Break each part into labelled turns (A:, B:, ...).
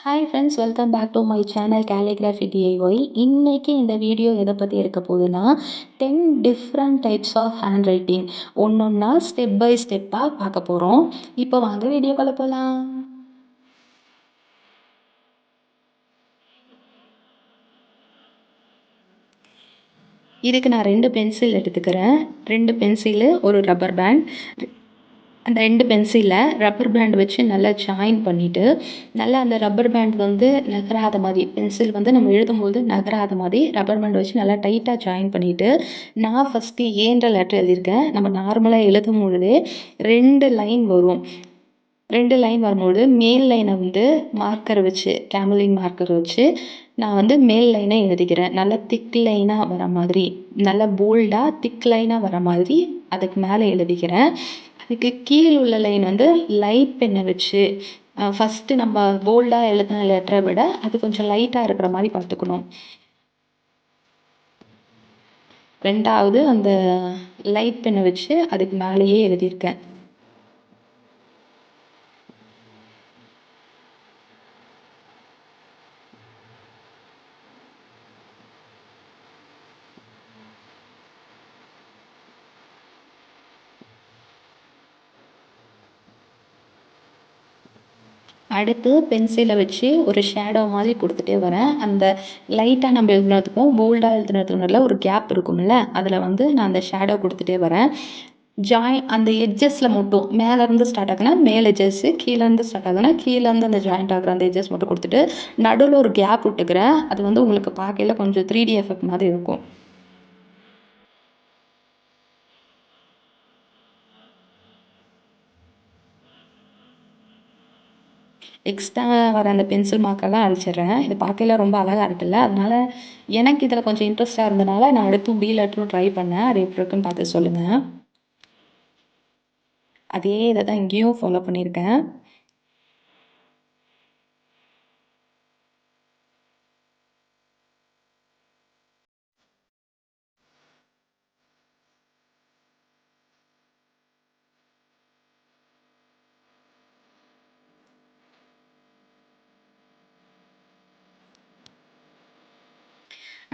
A: Hi friends, welcome back to my channel calligraphy DIY. இன்றைக்கி இந்த வீடியோ எதை பற்றி இருக்க போகுதுன்னா 10 different types of handwriting ஒன்றா ஸ்டெப் பை ஸ்டெப்பாக பார்க்க போகிறோம். இப்போ வாங்க வீடியோக்குள்ள போகலாம். இதுக்கு நான் 2 பென்சில் எடுத்துக்கிறேன். 2 பென்சிலு, ஒரு ரப்பர் பேண்ட். அந்த 2 பென்சிலில் ரப்பர் பேண்ட் வச்சு நல்லா ஜாயின் பண்ணிவிட்டு, நல்லா அந்த ரப்பர் பேண்ட் நகராத மாதிரி, பென்சில் நம்ம எழுதும்போது நகராத மாதிரி ரப்பர் பேண்ட் வச்சு நல்லா டைட்டாக ஜாயின் பண்ணிவிட்டு, நான் ஃபஸ்ட்டு ஏன்ற லெட்டர் எழுதியிருக்கேன். நம்ம நார்மலாக எழுதும் பொழுதே 2 லைன் வரும். 2 லைன் வரும்போது மேல் லைனை மார்க்கர் வச்சு, கேமலின் மார்க்கர் வச்சு நான் மேல் லைனை எழுதிக்கிறேன். நல்லா திக் லைனாக வர மாதிரி, நல்லா போல்டாக திக் லைனாக வர மாதிரி அதுக்கு மேலே எழுதிக்கிறேன். அதுக்கு கீழ் உள்ள லைன் லைட் பென்னை வச்சு ஃபஸ்ட்டு நம்ம போல்டாக எழுதின லெட்டரை விட அது கொஞ்சம் லைட்டாக இருக்கிற மாதிரி பார்த்துக்கணும். ரெண்டாவது அந்த லைட் பென்னை வச்சு அதுக்கு மேலேயே எழுதியிருக்கேன். அடுத்து பென்சிலை வச்சு ஒரு ஷேடோ மாதிரி கொடுத்துட்டே வரேன். அந்த லைட்டாக நம்ம எழுதுனதுக்கும் போல்டாக எழுதுனதுக்கும் நல்ல ஒரு கேப் இருக்கும்ல, அதில் நான் அந்த ஷேடோ கொடுத்துட்டே வரேன். அந்த எட்ஜஸில் மட்டும் மேலேருந்து ஸ்டார்ட் ஆகுனா மேல் எட்ஜஸ்ஸு, கீழேருந்து ஸ்டார்ட் ஆகுனா கீழேருந்து அந்த ஜாயிண்ட் ஆகிற அந்த எட்ஜஸ் மட்டும் கொடுத்துட்டு நடுவில் ஒரு கேப் விட்டுக்கிறேன். அது உங்களுக்கு பார்க்கையில் கொஞ்சம் 3D எஃபெக்ட் மாதிரி இருக்கும். எக்ஸ்ட்ரா வர அந்த பென்சில் மார்க்கெல்லாம் அழிச்சிடுறேன். இது பார்க்கையில ரொம்ப அழகாக இருக்குல்ல, அதனால் எனக்கு இதில் கொஞ்சம் இன்ட்ரெஸ்ட்டாக இருந்தனால நான் அடுத்து பி லெட்டரும் ட்ரை பண்ணேன். அது எப்படி இருக்குன்னு பார்த்து சொல்லுங்கள். அதே இதை தான் இங்கேயும் ஃபாலோ பண்ணியிருக்கேன்.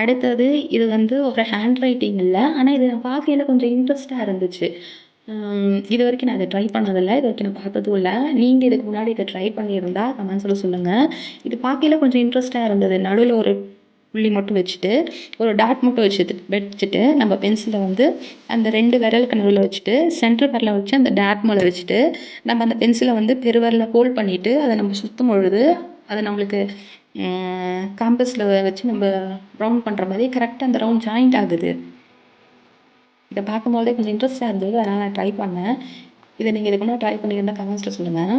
A: அடுத்தது இது ஒரு ஹேண்ட் ரைட்டிங் இல்லை, ஆனால் இது நான் பார்க்கையில் கொஞ்சம் இன்ட்ரெஸ்ட்டாக இருந்துச்சு. இது வரைக்கும் நான் இதை ட்ரை பண்ணதில்லை, இது வரைக்கும் நான் பார்த்ததும் இல்லை. நீங்கள் இதுக்கு முன்னாடி இதை ட்ரை பண்ணியிருந்தா கமெண்ட்ஸில் சொல்லுங்கள். இது பார்க்கையில் கொஞ்சம் இன்ட்ரெஸ்ட்டாக இருந்தது. நடுவில் ஒரு புள்ளி மட்டும் வச்சுட்டு, ஒரு டாட் மட்டும் வச்சுட்டு நம்ம பென்சிலை அந்த 2 விரலுக்கு நடுவில் வச்சுட்டு சென்டர் விரலை வச்சு அந்த டாட் மேலே வச்சுட்டு நம்ம அந்த பென்சிலை பெருவிரலில் ஹோல்ட் பண்ணிவிட்டு அதை நம்ம சுற்றும் பொழுது அது நம்மளுக்கு காம்பஸில் வச்சு நம்ம ரவுண்ட் பண்ணுற மாதிரி கரெக்டாக அந்த ரவுண்ட் ஜாயிண்ட் ஆகுது. இதை பார்க்கும்போதே கொஞ்சம் இன்ட்ரெஸ்ட்டாக இருந்தது, அதனால் நான் ட்ரை பண்ணேன். இதை நீங்கள் இதுக்கு முன்னாடி ட்ரை பண்ணியிருந்தால் கமெண்ட்ஸில் சொல்லுங்கள்.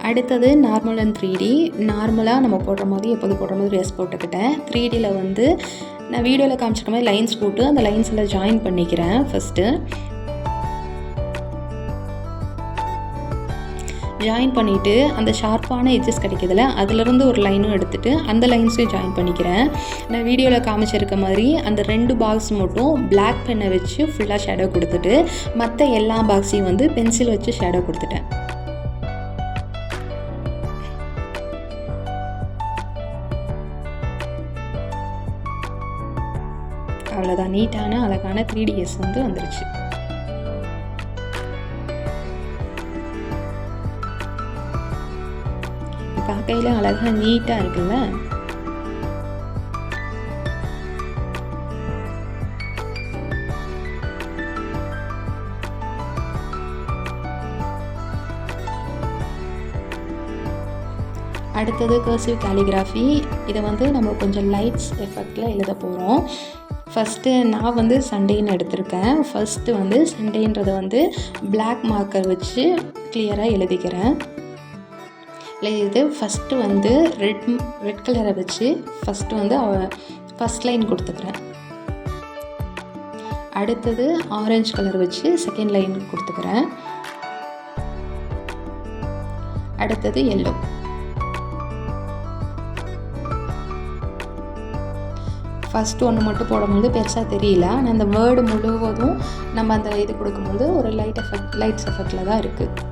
A: அடுத்தது நார்மல் அண்ட் 3D. நார்மலாக நம்ம போடுற மாதிரி எப்போது போடுற மாதிரி ட்ரெஸ் போட்டுக்கிட்டேன். 3Dயில் நான் வீடியோவில் காமிச்சிருக்க மாதிரி லைன்ஸ் போட்டு அந்த லைன்ஸில் ஜாயின் பண்ணிக்கிறேன். ஃபஸ்ட்டு ஜாயின் பண்ணிவிட்டு அந்த ஷார்ப்பான எட்ஜஸ் கிடைக்கிதுல, அதிலிருந்து ஒரு லைனும் எடுத்துகிட்டு அந்த லைன்ஸையும் ஜாயின் பண்ணிக்கிறேன். நான் வீடியோவில் காமிச்சிருக்க மாதிரி அந்த 2 பாக்ஸ் மட்டும் பிளாக் பென்னை வச்சு ஃபுல்லாக ஷேடோ கொடுத்துட்டு மற்ற எல்லா பாக்ஸையும் பென்சில் வச்சு ஷேடோ கொடுத்துட்டேன். அவ்வளோதான், நீட்டான அழகான 3DS வந்துருச்சு. பார்க்கையில் அழகாக நீட்டாக இருக்குல்ல. அடுத்தது கர்சிவ் கேலிகிராஃபி. இதை நம்ம கொஞ்சம் லைட்ஸ் எஃபெக்டில் எழுத போகிறோம். ஃபஸ்ட்டு நான் சண்டேன்னு எடுத்திருக்கேன். ஃபஸ்ட்டு சண்டேன்றதை பிளாக் மார்க்கர் வச்சு கிளியராக எழுதிக்கிறேன். எழுதிட்டு ஃபஸ்ட்டு வந்து ரெட் கலரை வச்சு ஃபஸ்ட்டு வந்து ஃபஸ்ட் லைன் கொடுத்துக்கிறேன். அடுத்தது ஆரஞ்சு கலர் வச்சு செகண்ட் லைன் கொடுத்துக்கிறேன். அடுத்தது எல்லோ. ஃபஸ்ட்டு ஒன்று மட்டும் போடும்போது பெருசாக தெரியல. ஆனால் அந்த வேர்டு முழுவதும் நம்ம அந்த இது கொடுக்கும்போது ஒரு லைட்ஸ் எஃபெக்டில் தான் இருக்குது.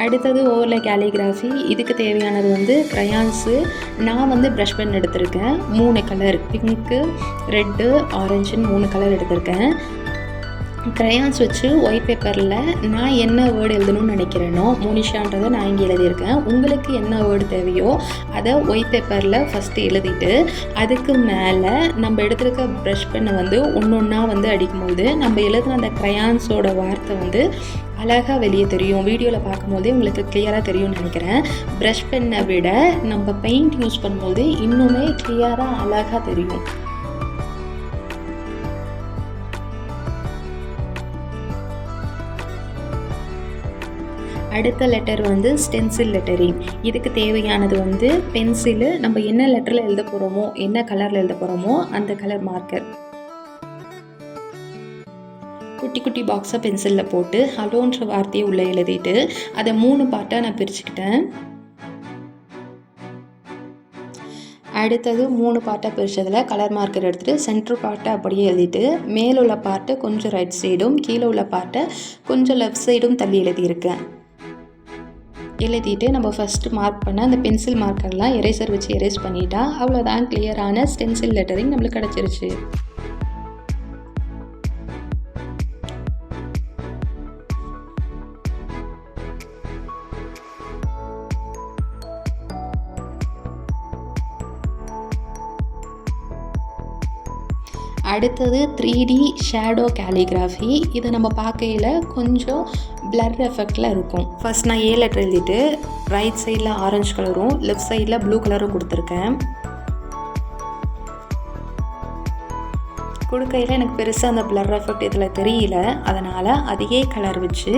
A: அடுத்தது ஓவர்லே கேலிகிராஃபி. இதுக்கு தேவையானது வந்து க்ரையான்ஸு. நான் வந்து ப்ரஷ் பென் எடுத்திருக்கேன். 3 கலர், பிங்க்கு, ரெட்டு, ஆரஞ்சுன்னு 3 கலர் எடுத்திருக்கேன். க்ரையான்ஸ் வச்சு ஒயிட் பேப்பரில் நான் என்ன வேர்டு எழுதணும்னு நினைக்கிறேனோ, மோனிஷான்றதை நான் இங்கே எழுதியிருக்கேன். உங்களுக்கு என்ன வேர்டு தேவையோ அதை ஒயிட் பேப்பரில் ஃபஸ்ட்டு எழுதிட்டு அதுக்கு மேலே நம்ம எடுத்துருக்க ப்ரஷ் பெண்ணை வந்து ஒன்றா வந்து அடிக்கும்போது நம்ம எழுதுன அந்த க்ரையான்ஸோட வார்த்தை வந்து அழகாக வெளியே தெரியும். வீடியோவில் பார்க்கும்போதே உங்களுக்கு கிளியராக தெரியும்னு நினைக்கிறேன். ப்ரஷ் பெண்ணை விட நம்ம பெயிண்ட் யூஸ் பண்ணும்போது இன்னுமே கிளியராக அழகாக தெரியும். அடுத்த லெட்டர் வந்து ஸ்டென்சில் லெட்டரிங். இதுக்கு தேவையானது வந்து பென்சிலு, நம்ம என்ன லெட்டரில் எழுத போகிறோமோ, என்ன கலரில் எழுத போகிறோமோ அந்த கலர் மார்க்கர். குட்டி குட்டி பாக்ஸை பென்சிலில் போட்டு ஹலோன்ற வார்த்தையை உள்ளே எழுதிட்டு அதை 3 பார்ட்டாக நான் பிரிச்சுக்கிட்டேன். அடுத்தது 3 பார்ட்டாக பிரித்ததில் கலர் மார்க்கர் எடுத்துகிட்டு சென்ட்ரு பார்ட்டை அப்படியே எழுதிட்டு மேலுள்ள பார்ட்டை கொஞ்சம் ரைட் சைடும் கீழே உள்ள பார்ட்டை கொஞ்சம் லெஃப்ட் சைடும் தள்ளி எழுதியிருக்கேன். எழுதிட்டு நம்ம ஃபஸ்ட்டு மார்க் பண்ண அந்த பென்சில் மார்க்கர்லாம் எரேசர் வச்சு எரேஸ் பண்ணிட்டா அவ்வளோதான், கிளியரான ஸ்டென்சில் லெட்டரிங் நம்மளுக்கு கிடச்சிருச்சு. அடுத்தது 3D ஷேடோ கேலிகிராஃபி. இதை நம்ம பார்க்கையில் கொஞ்சம் பிளர் எஃபெக்டில் இருக்கும். ஃபஸ்ட் நான் ஏ லெட்டர் எழுதிட்டு ரைட் சைடில் ஆரஞ்சு கலரும் லெஃப்ட் சைடில் ப்ளூ கலரும் கொடுத்துருக்கேன். கொடுக்கையில் எனக்கு பெருசாக அந்த பிளர் எஃபெக்ட் இதில் தெரியல. அதனால் அதையே கலர் வச்சு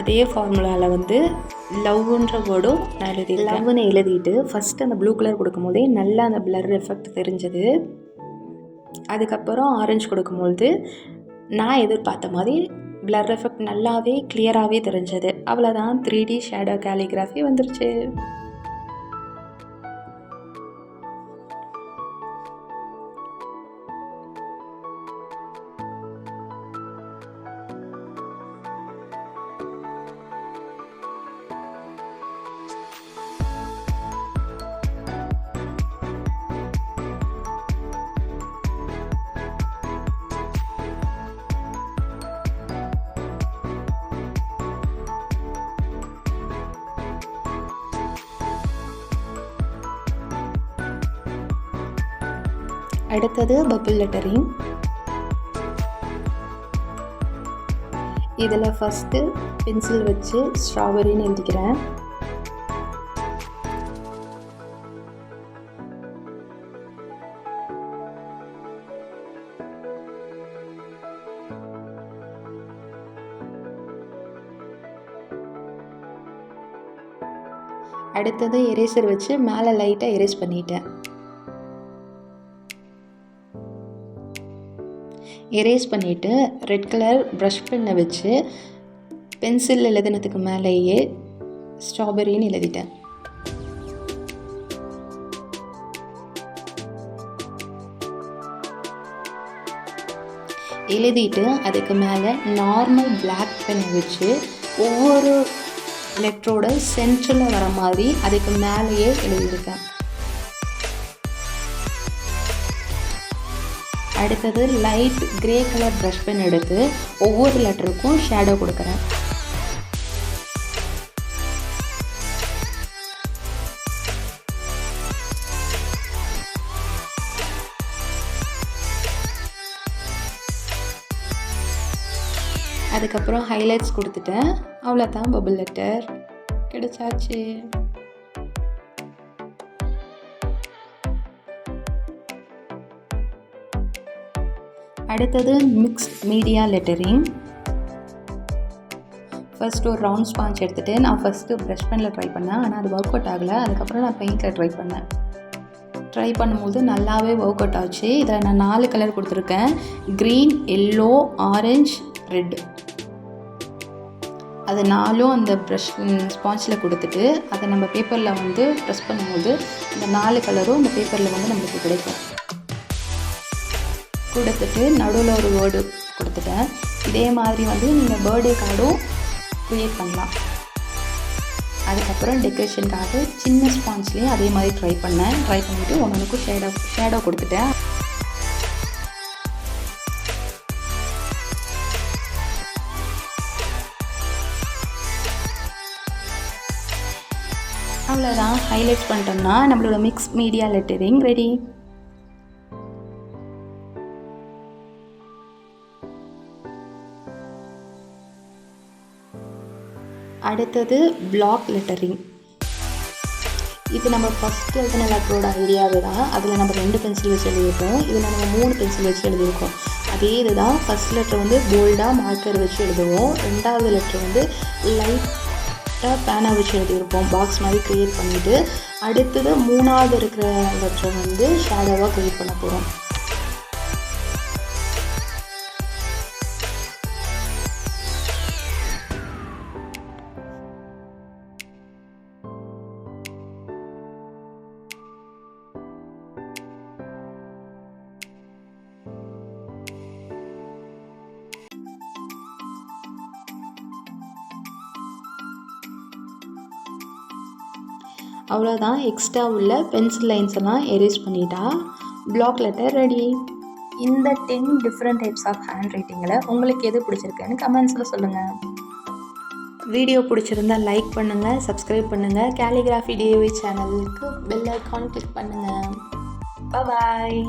A: அதே ஃபார்முலாவில் வந்து லவ்ன்ற வேர்டும் நான் லவ்னு எழுதிட்டு ஃபஸ்ட்டு அந்த ப்ளூ கலர் கொடுக்கும்போதே நல்லா அந்த பிளர் எஃபெக்ட் தெரிஞ்சது. அதுக்கப்புறம் ஆரஞ்சு கொடுக்கும்போது நான் எதிர்பார்த்த மாதிரி பிளர் எஃபெக்ட் நல்லாவே கிளியராகவே தெரிஞ்சது. அவ்வளோதான், 3D ஷேடோ கேலிகிராஃபி வந்துருச்சு. அடுத்தது பபிள் லெட்டரிங். இதில் ஃபஸ்ட்டு பென்சில் வச்சு ஸ்ட்ராபெரின்னு எழுதிக்கிறேன். அடுத்தது எரேசர் வச்சு மேலே லைட்டாக எரேஸ் பண்ணிட்டேன். எரேஸ் பண்ணிவிட்டு ரெட் கலர் ப்ரஷ் பென்னை வச்சு பென்சில் எழுதினதுக்கு மேலேயே ஸ்ட்ராபெரின்னு எழுதிட்டேன். எழுதிட்டு அதுக்கு மேலே நார்மல் பிளாக் பென் வச்சு ஒவ்வொரு லெட்டரோட சென்டரில் வர மாதிரி அதுக்கு மேலேயே எழுதியிருக்கேன். அடுத்தது light grey colour brush pen எடுத்து ஒவ்வொரு லெட்டருக்கும் ஷேடோ கொடுக்குறேன். அதுக்கப்புறம் ஹைலைட்ஸ் கொடுத்துட்டேன். அவ்வளோதான், பபிள் லெட்டர் கிடைச்சாச்சு. அடுத்தது மிக்ஸ்ட் மீடியா லெட்டரிங். ஃபர்ஸ்ட் ஒரு ரவுண்ட் ஸ்பாஞ்ச் எடுத்துகிட்டு நான் ஃபஸ்ட்டு ப்ரஷ் பெனில் ட்ரை பண்ணேன். ஆனால் அது ஒர்க் அவுட் ஆகலை. அதுக்கப்புறம் நான் பெயிண்டில் ட்ரை பண்ணும்போது நல்லாவே ஒர்க் அவுட் ஆச்சு. இதில் நான் 4 கலர் கொடுத்துருக்கேன். Green, yellow, orange, red. அது 4ம் அந்த ப்ரஷ் ஸ்பாஞ்சில் கொடுத்துட்டு அதை நம்ம பேப்பரில் வந்து ப்ரெஸ் பண்ணும்போது இந்த 4 கலரும் இந்த பேப்பரில் வந்து நம்மளுக்கு கிடைக்கும். கொடுத்துட்டு நடுவில் ஒரு வேர்டு கொடுத்துட்டேன். இதே மாதிரி வந்து நீங்கள் பர்த்டே கார்டும் க்ரியேட் பண்ணலாம். அதுக்கப்புறம் டெக்கரேஷனுக்காக சின்ன ஸ்பான்ஸ்லேயும் அதே மாதிரி ட்ரை பண்ணிவிட்டு ஒன்றுக்கும் ஷேடோ கொடுத்துட்டேன். அவ்வளோதான், ஹைலைட் பண்ணிட்டோம்னா நம்மளோட மிக்ஸ் மீடியா லெட்டரிங் ரெடி. அடுத்தது பிளாக் லெட்டரிங். இது நம்ம ஃபஸ்ட்டு எழுதின லெட்டரோட ஐடியாவே தான். அதில் நம்ம 2 பென்சில் வச்சு எழுதியிருக்கோம். இதில் நம்ம 3 பென்சில் வச்சு எழுதியிருக்கோம். அதே இது தான். ஃபஸ்ட் லெட்டர் வந்து போல்டாக மார்க்கர் வச்சு எழுதுவோம். 2வது லெட்டர் வந்து லைட்டாக பேனா வச்சு எழுதியிருப்போம், பாக்ஸ் மாதிரி க்ரியேட் பண்ணிவிட்டு. அடுத்தது 3வது இருக்கிற லெட்டரை வந்து ஷேடோவாக க்ரியேட் பண்ண போகிறோம். அவ்வளோதான், எக்ஸ்ட்ரா உள்ள பென்சில் லைன்ஸ் எல்லாம் எரேஸ் பண்ணிட்டா பிளாக் லெட்டர் ரெடி. இந்த 10 டிஃப்ரெண்ட் டைப்ஸ் ஆஃப் ஹேண்ட் ரைட்டிங்கில் உங்களுக்கு எது பிடிச்சிருக்குன்னு கமெண்ட்ஸில் சொல்லுங்கள். வீடியோ பிடிச்சிருந்தா லைக் பண்ணுங்கள், சப்ஸ்கிரைப் பண்ணுங்கள். கேலிகிராஃபி DIY சேனலுக்கு பெல் ஐகான் கிளிக் பண்ணுங்கள். பாய்.